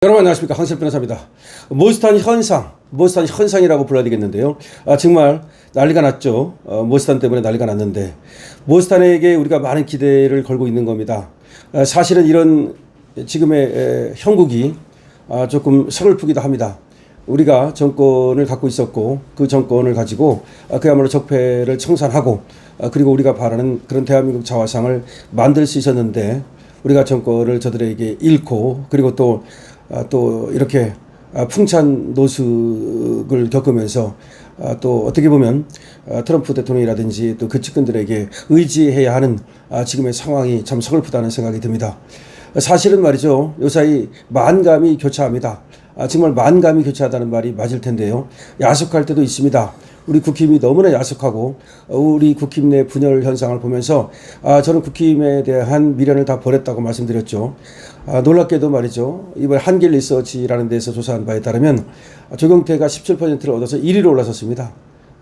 여러분 안녕하십니까, 황실 변호사입니다. 모스탄 현상이라고 불러야 되겠는데요. 정말 난리가 났죠. 모스탄 때문에 난리가 났는데 모스탄에게 우리가 많은 기대를 걸고 있는 겁니다. 사실은 이런 지금의 형국이 조금 서글프기도 합니다. 우리가 정권을 갖고 있었고 그 정권을 가지고 그야말로 적폐를 청산하고 그리고 우리가 바라는 그런 대한민국 자화상을 만들 수 있었는데 우리가 정권을 저들에게 잃고 그리고 또 이렇게 풍찬 노숙을 겪으면서 또 어떻게 보면 트럼프 대통령이라든지 또 그 측근들에게 의지해야 하는 지금의 상황이 참 서글프다는 생각이 듭니다. 사실은 말이죠, 요사이 만감이 교차합니다. 정말 만감이 교차하다는 말이 맞을 텐데요. 야속할 때도 있습니다. 우리 국힘이 너무나 야속하고 우리 국힘 내 분열 현상을 보면서 저는 국힘에 대한 미련을 다 버렸다고 말씀드렸죠. 놀랍게도 말이죠, 이번 한길 리서치라는 데서 조사한 바에 따르면 조경태가 17%를 얻어서 1위로 올라섰습니다.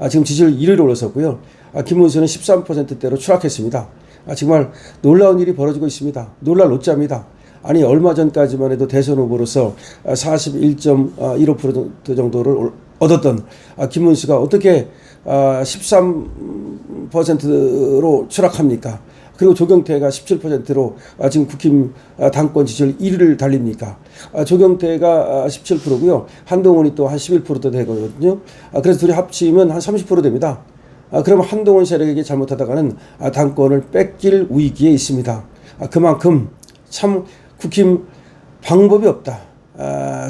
지금 지지율 1위로 올라섰고요. 김문수는 13%대로 추락했습니다. 정말 놀라운 일이 벌어지고 있습니다. 놀랄 노짜입니다. 아니 얼마 전까지만 해도 대선 후보로서 41.15% 정도를 얻었던 김문수가 어떻게 13%로 추락합니까? 그리고 조경태가 17%로 지금 국힘 당권 지지율 1위를 달립니까? 조경태가 17%고요. 한동훈이 또 한 11%도 되거든요. 그래서 둘이 합치면 한 30% 됩니다. 그러면 한동훈 세력에게 잘못하다가는 당권을 뺏길 위기에 있습니다. 그만큼 참 국힘 방법이 없다.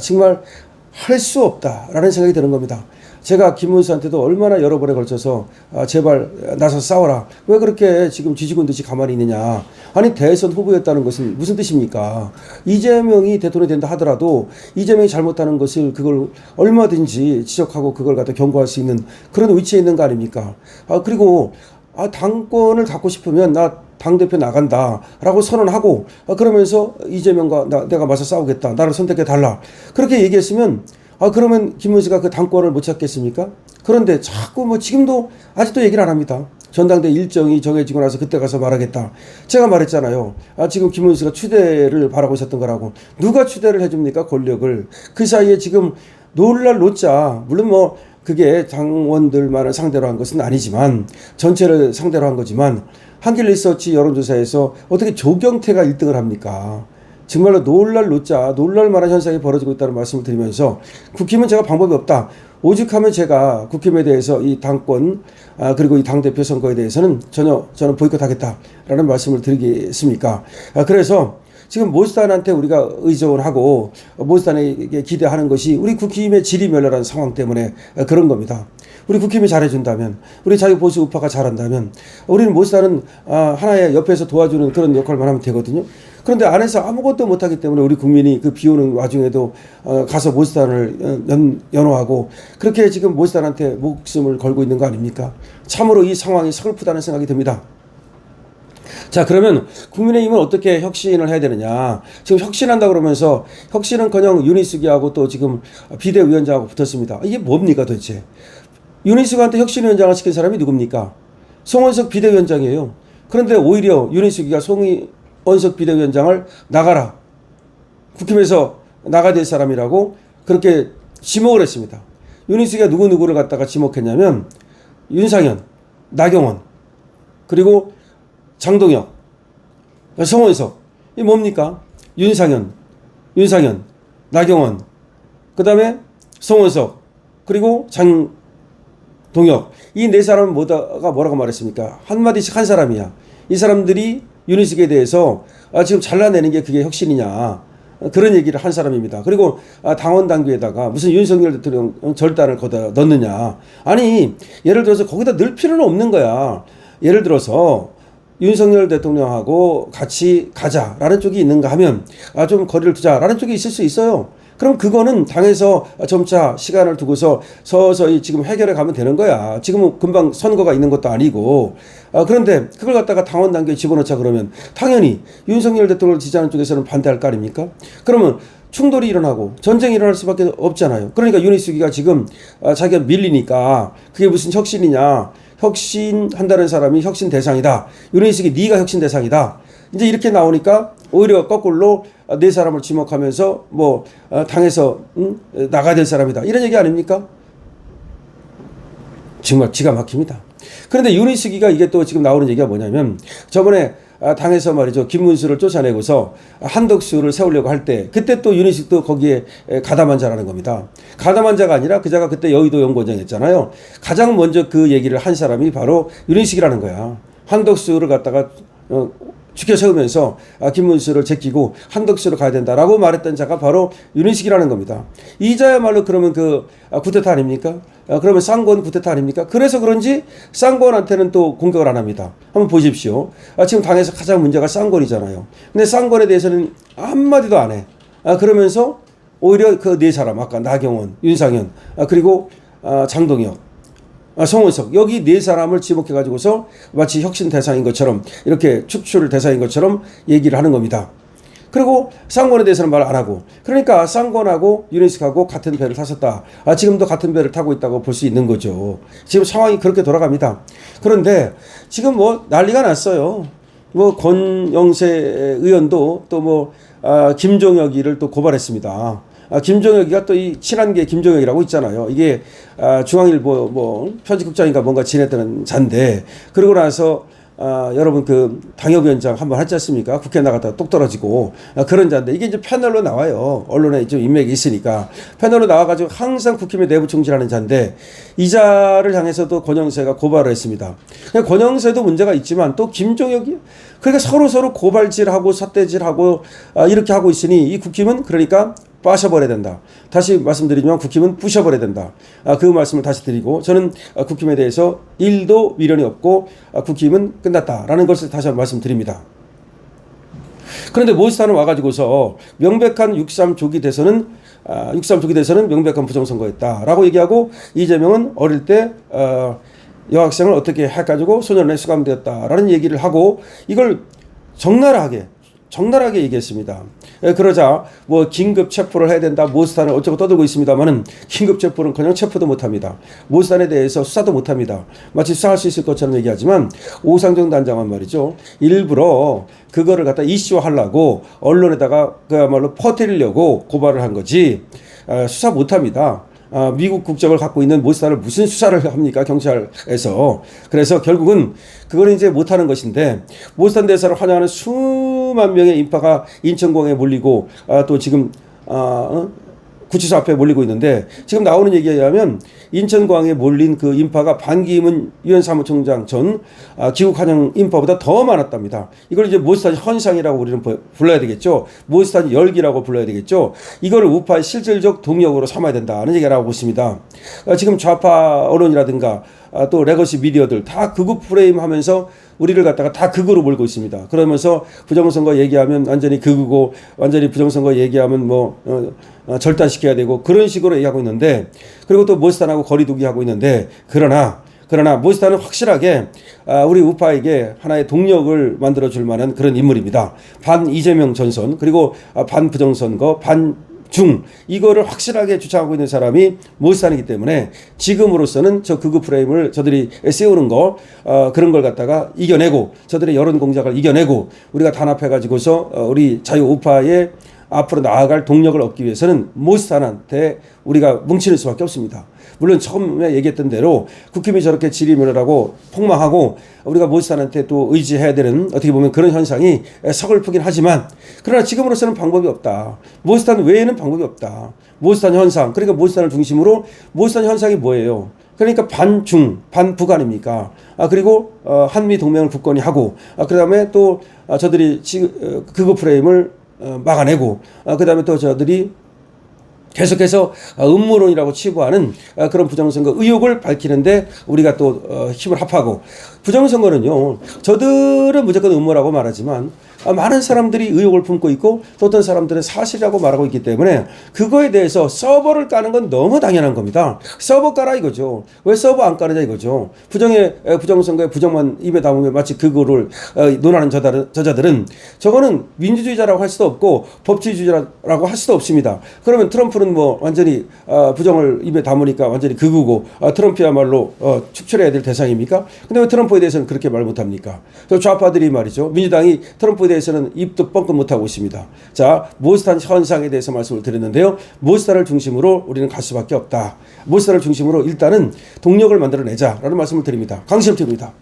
정말 할 수 없다라는 생각이 드는 겁니다. 제가 김문수한테도 얼마나 여러 번에 걸쳐서 제발 나서 싸워라. 왜 그렇게 지금 쥐지군 듯이 가만히 있느냐. 아니 대선 후보였다는 것은 무슨 뜻입니까? 이재명이 대통령이 된다 하더라도 이재명이 잘못하는 것을 그걸 얼마든지 지적하고 그걸 갖다 경고할 수 있는 그런 위치에 있는 거 아닙니까? 그리고 당권을 갖고 싶으면 나 당대표 나간다 라고 선언하고 그러면서 이재명과 내가 맞서 싸우겠다. 나를 선택해 달라. 그렇게 얘기했으면 그러면 김문수가 그 당권을 못 찾겠습니까? 그런데 자꾸 지금도 아직도 얘기를 안 합니다. 전당대 일정이 정해지고 나서 그때 가서 말하겠다. 제가 말했잖아요. 지금 김문수가 추대를 바라고 있었던 거라고. 누가 추대를 해줍니까? 권력을. 그 사이에 지금 놀랄 노짜. 물론 그게 당원들만을 상대로 한 것은 아니지만 전체를 상대로 한 거지만 한길 리서치 여론조사에서 어떻게 조경태가 1등을 합니까? 정말로 놀랄 노짜, 놀랄 만한 현상이 벌어지고 있다는 말씀을 드리면서 국힘은 제가 방법이 없다. 오죽하면 제가 국힘에 대해서 이 당권 그리고 이 당대표 선거에 대해서는 저는 보이콧하겠다라는 말씀을 드리겠습니까? 그래서 지금 모스탄한테 우리가 의존하고 모스탄에게 기대하는 것이 우리 국힘의 질이 멸렬한 상황 때문에 그런 겁니다. 우리 국힘이 잘해준다면, 우리 자유보수 우파가 잘한다면 우리는 모스탄은 하나의 옆에서 도와주는 그런 역할만 하면 되거든요. 그런데 안에서 아무것도 못하기 때문에 우리 국민이 그 비오는 와중에도 가서 모스탄을 연호하고 그렇게 지금 모스탄한테 목숨을 걸고 있는 거 아닙니까? 참으로 이 상황이 서글프다는 생각이 듭니다. 자, 그러면 국민의힘은 어떻게 혁신을 해야 되느냐. 지금 혁신한다 그러면서 혁신은커녕 윤희숙이하고 또 지금 비대위원장하고 붙었습니다. 이게 뭡니까 도대체. 윤희숙한테 혁신위원장을 시킨 사람이 누굽니까? 송원석 비대위원장이에요. 그런데 오히려 윤희숙이가 송원석 비대위원장을 나가라. 국힘에서 나가야 될 사람이라고 그렇게 지목을 했습니다. 윤희숙이가 누구를 갖다가 지목했냐면 윤상현, 나경원, 그리고 장동혁, 송원석. 이게 뭡니까? 윤상현, 나경원, 그 다음에 송원석, 그리고 장동혁. 이 네 사람은 뭐라고 말했습니까? 한마디씩 한 사람이야. 이 사람들이 윤희숙에 대해서 지금 잘라내는 게 그게 혁신이냐. 그런 얘기를 한 사람입니다. 그리고 당원 당규에다가 무슨 윤석열 대통령 절단을 거다 넣느냐. 아니, 예를 들어서 거기다 넣을 필요는 없는 거야. 예를 들어서 윤석열 대통령하고 같이 가자라는 쪽이 있는가 하면 좀 거리를 두자라는 쪽이 있을 수 있어요. 그럼 그거는 당에서 점차 시간을 두고서 서서히 지금 해결해 가면 되는 거야. 지금은 금방 선거가 있는 것도 아니고. 그런데 그걸 갖다가 당원 단계에 집어넣자 그러면 당연히 윤석열 대통령을 지지하는 쪽에서는 반대할 거 아닙니까? 그러면 충돌이 일어나고 전쟁이 일어날 수밖에 없잖아요. 그러니까 윤희숙이가 지금 자기가 밀리니까 그게 무슨 혁신이냐. 혁신한다는 사람이 혁신 대상이다. 윤희숙이 네가 혁신 대상이다. 이제 이렇게 나오니까 오히려 거꾸로 네 사람을 지목하면서 뭐 당에서 나가야 될 사람이다 이런 얘기 아닙니까? 정말 기가 막힙니다. 그런데 윤희숙이가 이게 또 지금 나오는 얘기가 뭐냐면 저번에 당에서 말이죠 김문수를 쫓아내고서 한덕수를 세우려고 할 때 그때 또 윤희숙도 거기에 가담한 자라는 겁니다. 가담한 자가 아니라 그 자가 그때 여의도 연구원장이었잖아요. 가장 먼저 그 얘기를 한 사람이 바로 윤희숙이라는 거야. 한덕수를 갖다가 죽여 세우면서 김문수를 제끼고 한덕수로 가야 된다라고 말했던 자가 바로 윤희숙이라는 겁니다. 이 자야말로 그러면 그 구테타 아닙니까? 그러면 쌍권 구테타 아닙니까? 그래서 그런지 쌍권한테는 또 공격을 안 합니다. 한번 보십시오. 지금 당에서 가장 문제가 쌍권이잖아요. 근데 쌍권에 대해서는 한마디도 안 해. 그러면서 오히려 그 네 사람 아까 나경원, 윤상현 그리고 장동혁 송원석 여기 네 사람을 지목해 가지고서 마치 혁신 대상인 것처럼 이렇게 축출 대상인 것처럼 얘기를 하는 겁니다. 그리고 쌍권에 대해서는 말 안 하고 그러니까 쌍권하고 윤희숙하고 같은 배를 탔었다. 지금도 같은 배를 타고 있다고 볼 수 있는 거죠. 지금 상황이 그렇게 돌아갑니다. 그런데 지금 뭐 난리가 났어요. 뭐 권영세 의원도 또 뭐 김종혁이를 또 고발했습니다. 김종혁이가 또 이 친한계 김종혁이라고 있잖아요. 이게 중앙일보 뭐 편집국장인가 뭔가 지냈던 잔데 그러고 나서 여러분 그 당협위원장 한번 하지 않습니까? 국회 나갔다가 똑 떨어지고 그런 자인데 이게 이제 패널로 나와요. 언론에 좀 인맥이 있으니까 패널로 나와가지고 항상 국힘의 내부 총질하는 자인데 이 자를 향해서도 권영세가 고발을 했습니다. 권영세도 문제가 있지만 또 김종혁이 그러니까 서로 고발질하고 삿대질하고 이렇게 하고 있으니 이 국힘은 그러니까 빠셔버려야 된다. 다시 말씀드리지만 국힘은 부셔버려야 된다. 그 말씀을 다시 드리고 저는 국힘에 대해서 1도 미련이 없고 국힘은 끝났다라는 것을 다시 한번 말씀드립니다. 그런데 모스탄은 와가지고서 명백한 6.3 조기 대선은 6.3 조기 대선은 명백한 부정선거였다라고 얘기하고 이재명은 어릴 때 여학생을 어떻게 해가지고 소년원에 수감되었다라는 얘기를 하고 이걸 적나라하게 얘기했습니다. 그러자 뭐 긴급 체포를 해야 된다. 모스탄을 어쩌고 떠들고 있습니다만은 긴급 체포는 그냥 체포도 못합니다. 모스탄에 대해서 수사도 못합니다. 마치 수사할 수 있을 것처럼 얘기하지만 오상정 단장은 말이죠. 일부러 그거를 갖다 이슈화하려고 언론에다가 그야말로 퍼뜨리려고 고발을 한 거지 수사 못합니다. 미국 국적을 갖고 있는 모스탄을 무슨 수사를 합니까? 경찰에서. 그래서 결국은 그거는 이제 못하는 것인데 모스탄 대사를 환영하는 수만 명의 인파가 인천공항에 몰리고 또 지금 구치소 앞에 몰리고 있는데 지금 나오는 얘기에 의하면 인천공항에 몰린 그 인파가 반기문 유엔 사무총장 전 귀국 환영 인파보다 더 많았답니다. 이걸 이제 모스탄 현상이라고 우리는 불러야 되겠죠. 모스탄 열기라고 불러야 되겠죠. 이걸 우파의 실질적 동력으로 삼아야 된다는 얘기를 하고 있습니다. 지금 좌파 언론이라든가 또 레거시 미디어들 다 극우 프레임 하면서 우리를 갖다가 다 극으로 몰고 있습니다. 그러면서 부정선거 얘기하면 완전히 극우고 완전히 부정선거 얘기하면 뭐 절단시켜야 되고 그런 식으로 얘기하고 있는데 그리고 또 모스탄하고 거리두기 하고 있는데 그러나 모스탄은 확실하게 우리 우파에게 하나의 동력을 만들어줄 만한 그런 인물입니다. 반 이재명 전선 그리고 반 부정선거 중 이거를 확실하게 주장하고 있는 사람이 모스탄이기 때문에 지금으로서는 저 극우 프레임을 저들이 세우는 거 그런 걸 갖다가 이겨내고 저들의 여론 공작을 이겨내고 우리가 단합해 가지고서 우리 자유 우파의 앞으로 나아갈 동력을 얻기 위해서는 모스탄한테 우리가 뭉치는 수밖에 없습니다. 물론 처음에 얘기했던 대로 국힘이 저렇게 지리멸하고 폭망하고 우리가 모스탄한테 또 의지해야 되는 어떻게 보면 그런 현상이 서글프긴 하지만 그러나 지금으로서는 방법이 없다. 모스탄 외에는 방법이 없다. 모스탄 현상 그러니까 모스탄을 중심으로 모스탄 현상이 뭐예요? 그러니까 반중, 반북 아닙니까? 그리고 한미 동맹을 굳건히 하고 그다음에 또 저들이 극우 프레임을 막아내고 그다음에 또 저들이 계속해서 음모론이라고 치부하는 그런 부정선거 의혹을 밝히는데 우리가 또 힘을 합하고 부정선거는요 저들은 무조건 음모라고 말하지만 많은 사람들이 의혹을 품고 있고 또 어떤 사람들은 사실이라고 말하고 있기 때문에 그거에 대해서 서버를 까는 건 너무 당연한 겁니다. 서버 까라 이거죠. 왜 서버 안 까느냐 이거죠. 부정선거에 부정만 입에 담으면 마치 그거를 논하는 저자들은 저거는 민주주의자라고 할 수도 없고 법치주의자라고 할 수도 없습니다. 그러면 트럼프는 뭐 완전히 부정을 입에 담으니까 완전히 극우고 트럼프야말로 축출해야 될 대상입니까? 근데 왜 트럼프에 대해서는 그렇게 말 못합니까? 좌파들이 말이죠. 민주당이 트럼프에 거기에 대해서는 입도 뻥끗 못하고 있습니다. 자, 모스탄 현상에 대해서 말씀을 드렸는데요. 모스탄을 중심으로 우리는 갈 수밖에 없다. 모스탄을 중심으로 일단은 동력을 만들어내자라는 말씀을 드립니다. 강시엽TV입니다.